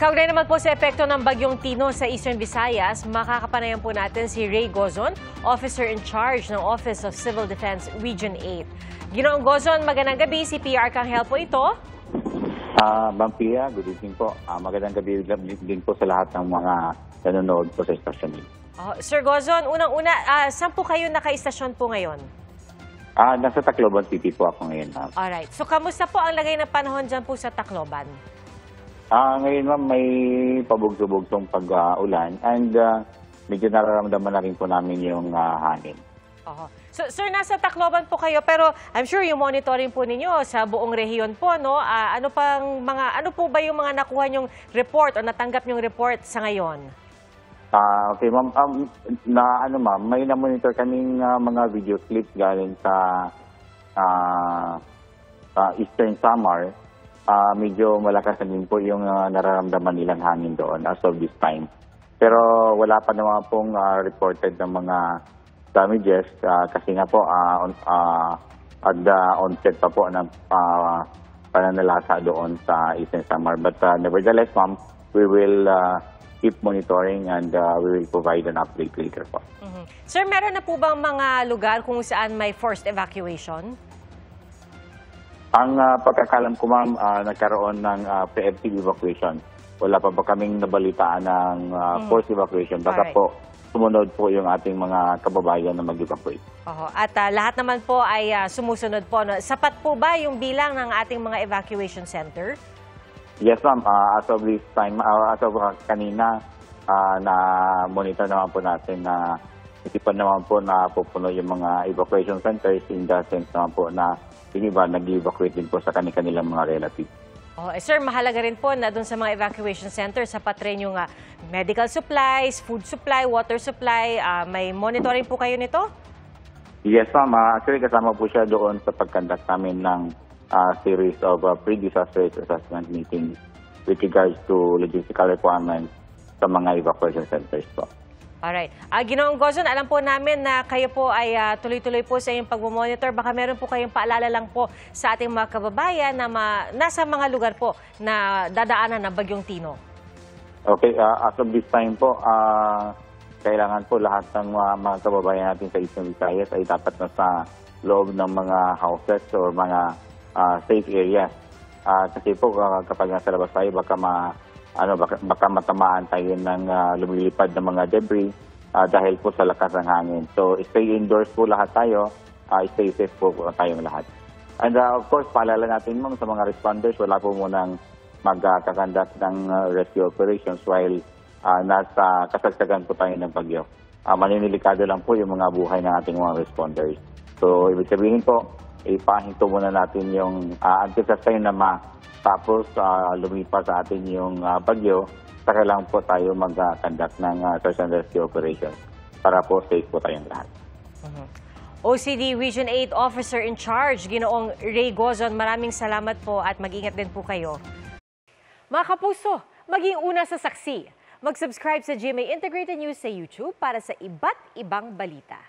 Kaugnay naman po sa epekto ng Bagyong Tino sa Eastern Visayas, makakapanayan po natin si Ray Gozon, Officer in Charge ng Office of Civil Defense Region 8. Ginoong Gozon, magandang gabi. Si PR Arcangel po ito. Ma'am Pia, good evening po. Magandang gabi din po sa lahat ng mga nanonood po sa istasyon. Sir Gozon, unang-una, saan po kayo naka-istasyon po ngayon? Nasa Tacloban City po ako ngayon, ma'am. Alright. So, kamusta po ang lagay ng panahon dyan po sa Tacloban? Ngayon, ma'am, may pabugso-bugsong pag-ulan and medyo nararamdaman na rin po namin yung hangin. So, sir, nasa Tacloban po kayo, pero I'm sure yung monitoring po ninyo sa buong rehiyon po, no? Ano po ba yung mga nakuha nyong report o natanggap nyong report sa ngayon? Okay, ma'am. Ma'am, may na-monitor kaming mga video clips galing sa Eastern Samar. Medyo malakas na din po yung nararamdaman nilang hangin doon as of this time. Pero wala pa naman pong reported ng mga damages kasi nga po at the onset pa po ng pananalasa doon sa Eastern Samar. But nevertheless, ma'am, we will keep monitoring and we will provide an update later po. Sir, meron na po bang mga lugar kung saan may forced evacuation? Ang pagkakalam ko, ma'am, nagkaroon ng preemptive evacuation. Wala pa ba kaming nabalitaan ng forced evacuation? Baka po sumunod po yung ating mga kababayan na mag-evacuate. At lahat naman po ay sumusunod po. No? Sapat po ba yung bilang ng ating mga evacuation center? Yes, ma'am. As of this time, as of kanina, na-monitor naman po natin na hindi pa naman po napupuno yung mga evacuation centers in the sense naman po na yung iba nag-evacuate din po sa kanilang mga relatives. Sir, mahalaga rin po na doon sa mga evacuation centers, sapat rin yung medical supplies, food supply, water supply. May monitoring po kayo nito? Yes, ma'am. Actually, kasama po siya doon sa pag-conduct namin ng series of pre-disaster assessment meetings with regards to logistical requirements sa mga evacuation centers po. Alright. Ginoong Gozon, alam po namin na kayo po ay tuloy-tuloy po sa inyong pag-monitor. Baka meron po kayong paalala lang po sa ating mga kababayan na nasa mga lugar po na dadaanan ng Bagyong Tino. Okay. As of this time po, kailangan po lahat ng mga kababayan natin sa Eastern Visayas ay dapat nasa loob ng mga houses or mga safe areas. Kasi po kapag nasa labas tayo, baka matamaan tayo ng lumilipad ng mga debris dahil po sa lakas ng hangin. So, stay indoors po lahat tayo, stay safe po tayong lahat. And of course, paalala natin ma'am sa mga responders, wala po munang magkakandak ng rescue operations while nasa kasagsagan po tayo ng bagyo. Maninilikado lang po yung mga buhay ng ating mga responders. So, ibig sabihin po, ipahinto muna natin yung until sa time na tapos lumipas sa atin yung bagyo, saka lang po tayo mag-conduct ng search and rescue operations para po safe po tayong lahat. OCD Region 8 Officer in Charge, Ginoong Ray Gozon, maraming salamat po at mag-ingat din po kayo. Mga kapuso, maging una sa saksi. Mag-subscribe sa GMA Integrated News sa YouTube para sa iba't ibang balita.